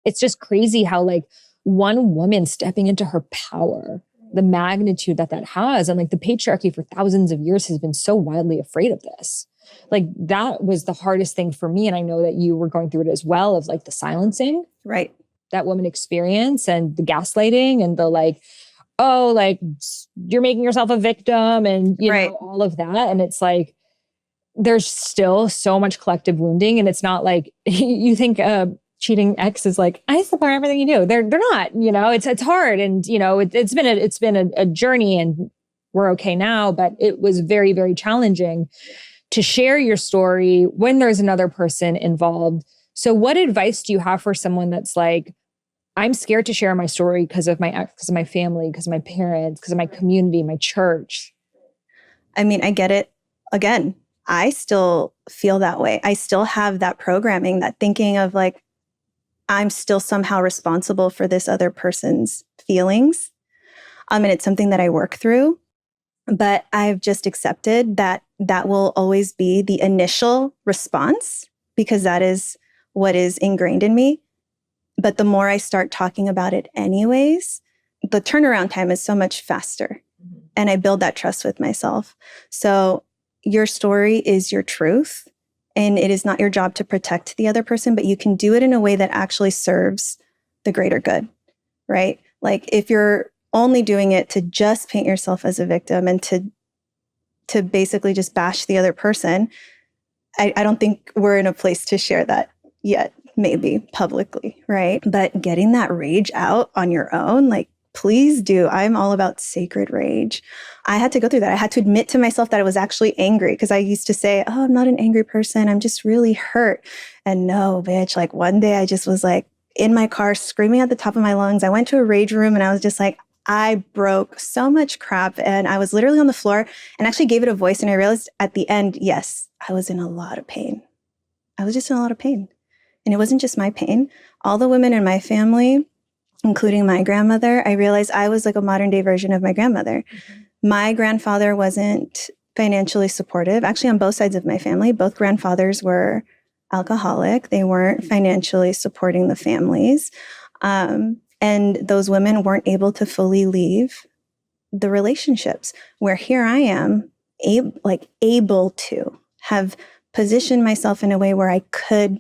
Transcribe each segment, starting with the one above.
it's just crazy how like one woman stepping into her power, the magnitude that has, and like the patriarchy for thousands of years has been so wildly afraid of this. Like that was the hardest thing for me. And I know that you were going through it as well, of like the silencing. Right. That woman experience and the gaslighting and the like, oh, like you're making yourself a victim and, you know, all of that. And it's like, there's still so much collective wounding. And it's not like you think cheating ex is like, I support everything you do. They're not, you know, it's hard. And, you know, it's been a journey and we're okay now, but it was very, very challenging to share your story when there's another person involved. So what advice do you have for someone that's like, I'm scared to share my story because of my ex, because of my family, because of my parents, because of my community, my church? I mean, I get it. Again, I still feel that way. I still have that programming, that thinking of like, I'm still somehow responsible for this other person's feelings. And it's something that I work through, but I've just accepted that that will always be the initial response because that is what is ingrained in me. But the more I start talking about it anyways, the turnaround time is so much faster. And I build that trust with myself. So your story is your truth. And it is not your job to protect the other person, but you can do it in a way that actually serves the greater good, right? Like if you're only doing it to just paint yourself as a victim and to basically just bash the other person, I don't think we're in a place to share that yet, maybe publicly, right? But getting that rage out on your own, like, please do. I'm all about sacred rage. I had to go through that. I had to admit to myself that I was actually angry because I used to say, oh, I'm not an angry person. I'm just really hurt. And no, bitch, like one day I just was like in my car screaming at the top of my lungs. I went to a rage room and I was just like, I broke so much crap and I was literally on the floor and actually gave it a voice. And I realized at the end, yes, I was in a lot of pain. I was just in a lot of pain. And it wasn't just my pain. All the women in my family, including my grandmother, I realized I was like a modern day version of my grandmother. Mm-hmm. My grandfather wasn't financially supportive. Actually, on both sides of my family, both grandfathers were alcoholic. They weren't financially supporting the families. And those women weren't able to fully leave the relationships, where here I am able to have positioned myself in a way where I could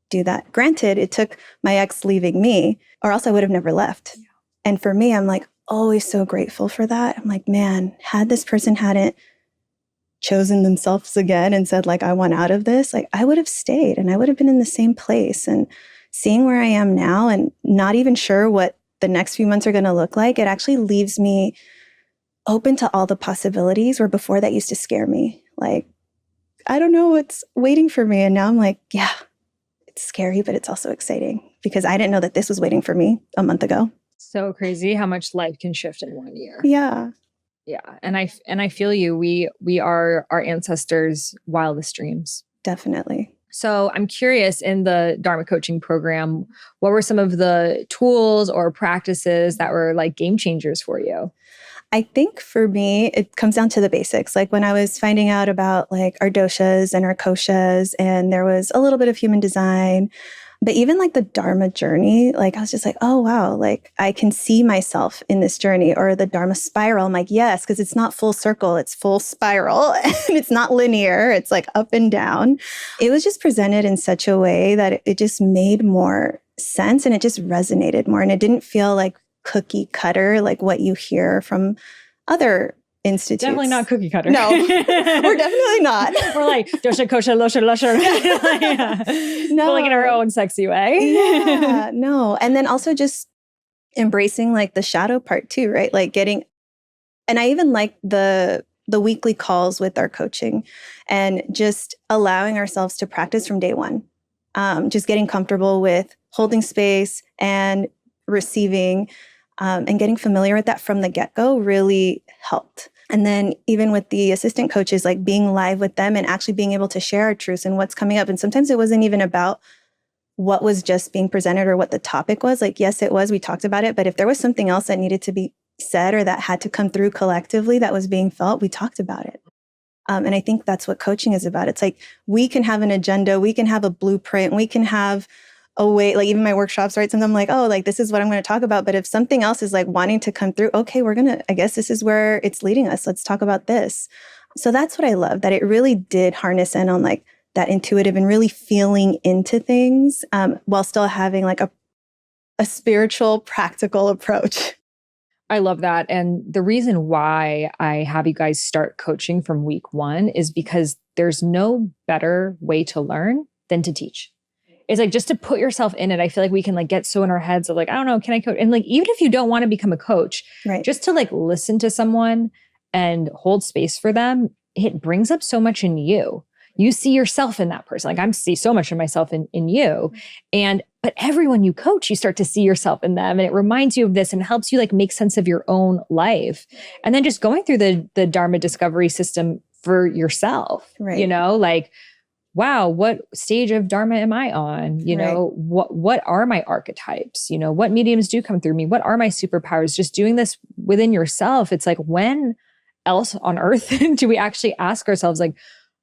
do that. Granted, it took my ex leaving me, or else I would have never left. Yeah. And for me, I'm like always so grateful for that. I'm like, man, had this person hadn't chosen themselves again and said like, I want out of this, like I would have stayed and I would have been in the same place. And seeing where I am now and not even sure what the next few months are going to look like, it actually leaves me open to all the possibilities, where before that used to scare me. Like, I don't know what's waiting for me. And now I'm like, yeah, it's scary, but it's also exciting because I didn't know that this was waiting for me a month ago. So crazy how much life can shift in 1 year. Yeah. Yeah. And I feel you. We are our ancestors' wildest dreams. Definitely. So I'm curious, in the Dharma coaching program, what were some of the tools or practices that were like game changers for you? I think for me, it comes down to the basics. Like when I was finding out about like our doshas and our koshas, and there was a little bit of human design, but even like the Dharma journey, like I was just like, oh, wow, like I can see myself in this journey. Or the Dharma spiral. I'm like, yes, because it's not full circle, it's full spiral and it's not linear. It's like up and down. It was just presented in such a way that it just made more sense and it just resonated more. And it didn't feel like cookie cutter, like what you hear from other institutes. Definitely not cookie cutter. No, we're definitely not. We're like dosha, kosha, losha, lusha. No. We're like in our own sexy way. Yeah, no. And then also just embracing like the shadow part too, right? Like getting, and I even like the weekly calls with our coaching and just allowing ourselves to practice from day one. Just getting comfortable with holding space and receiving and getting familiar with that from the get-go really helped. And then even with the assistant coaches, like being live with them and actually being able to share our truths and what's coming up. And sometimes it wasn't even about what was just being presented or what the topic was. Like, yes, it was, we talked about it, but if there was something else that needed to be said or that had to come through collectively that was being felt, we talked about it. And I think that's what coaching is about. It's like, we can have an agenda, we can have a blueprint, we can have way, like even my workshops, right? Sometimes I'm like, oh, like this is what I'm going to talk about. But if something else is like wanting to come through, okay, I guess this is where it's leading us. Let's talk about this. So that's what I love, that it really did harness in on like that intuitive and really feeling into things while still having like a spiritual, practical approach. I love that. And the reason why I have you guys start coaching from week 1 is because there's no better way to learn than to teach. It's like just to put yourself in it. I feel like we can like get so in our heads of like, I don't know, can I coach? And like, even if you don't want to become a coach, right, just to like listen to someone and hold space for them, it brings up so much in you. You see yourself in that person. Like I see so much of myself in you. But everyone you coach, you start to see yourself in them, and it reminds you of this and helps you like make sense of your own life. And then just going through the Dharma discovery system for yourself, right, you know, like, wow, what stage of Dharma am I on? You know, what are my archetypes? You know, what mediums do come through me? What are my superpowers? Just doing this within yourself. It's like, when else on earth do we actually ask ourselves like,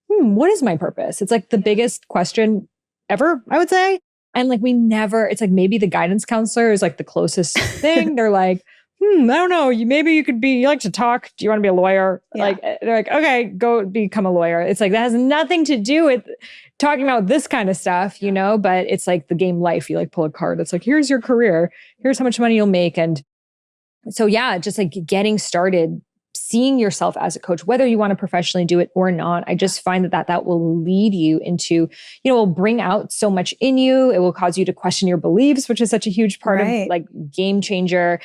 what is my purpose? It's like the biggest question ever, I would say. And like, it's like maybe the guidance counselor is like the closest thing. They're like, I don't know. You like to talk. Do you want to be a lawyer? Yeah. Like, they're like, okay, go become a lawyer. It's like, that has nothing to do with talking about this kind of stuff, you know, but it's like the game life. You like pull a card. It's like, here's your career. Here's how much money you'll make. And so, yeah, just like getting started, seeing yourself as a coach, whether you want to professionally do it or not. I just find that will lead you into, you know, will bring out so much in you. It will cause you to question your beliefs, which is such a huge part of like game changer.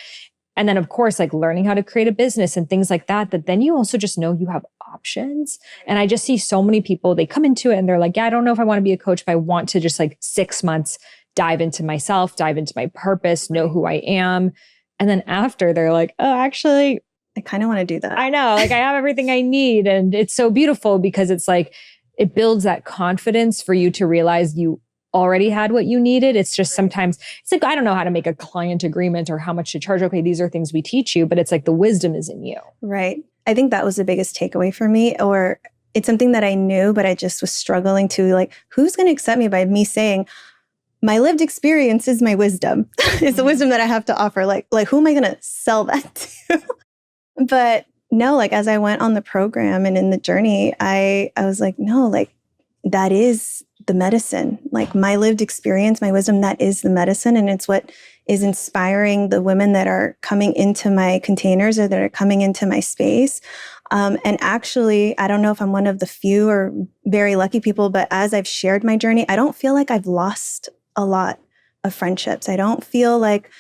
And then of course, like learning how to create a business and things like that then you also just know you have options. And I just see so many people, they come into it and they're like, yeah, I don't know if I want to be a coach, but I want to just like 6 months, dive into myself, dive into my purpose, know who I am. And then after they're like, oh, actually, I kind of want to do that. I know, like I have everything I need. And it's so beautiful because it's like, it builds that confidence for you to realize you already had what you needed. It's just sometimes it's like, I don't know how to make a client agreement or how much to charge. Okay, these are things we teach you, but it's like the wisdom is in you. Right. I think that was the biggest takeaway for me, or it's something that I knew, but I just was struggling to like, who's going to accept me by me saying, my lived experience is my wisdom. It's the wisdom that I have to offer. Like who am I going to sell that to? But no, like as I went on the program and in the journey, I was like, no, like that is the medicine. Like my lived experience, my wisdom, that is the medicine. And it's what is inspiring the women that are coming into my containers or that are coming into my space. And actually, I don't know if I'm one of the few or very lucky people, but as I've shared my journey, I don't feel like I've lost a lot of friendships. I don't feel like,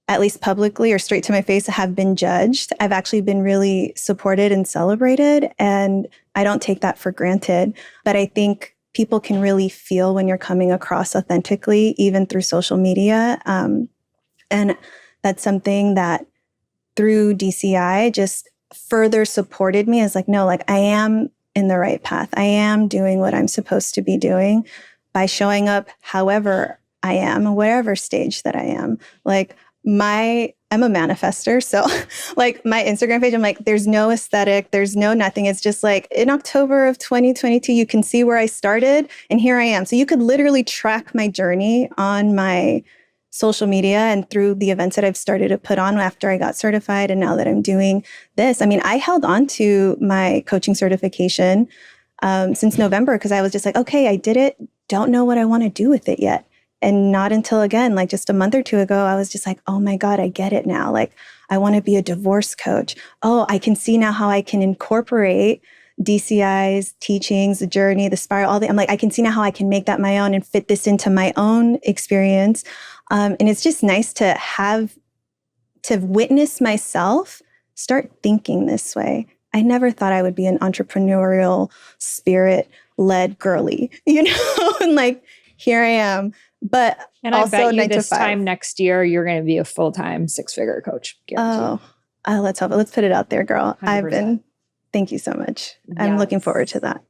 at least publicly or straight to my face, have been judged. I've actually been really supported and celebrated, and I don't take that for granted. But I think people can really feel when you're coming across authentically, even through social media. And that's something that through DCI just further supported me as like, no, like I am in the right path. I am doing what I'm supposed to be doing by showing up however I am, wherever stage that I am. Like I'm a manifester. So like my Instagram page, I'm like, there's no aesthetic, there's no nothing. It's just like in October of 2022, you can see where I started and here I am. So you could literally track my journey on my social media and through the events that I've started to put on after I got certified. And now that I'm doing this, I mean, I held on to my coaching certification since November because I was just like, okay, I did it. Don't know what I want to do with it yet. And not until, again, like just a month or two ago, I was just like, oh my God, I get it now. Like, I want to be a divorce coach. Oh, I can see now how I can incorporate DCI's teachings, the journey, the spiral, I'm like, I can see now how I can make that my own and fit this into my own experience. And it's just nice to witness myself start thinking this way. I never thought I would be an entrepreneurial, spirit-led girly, you know, and like, here I am. But and also I bet you this time next year, you're going to be a full-time 6-figure coach. Guaranteed. Let's hope it. Let's put it out there, girl. 100%. Thank you so much. I'm looking forward to that.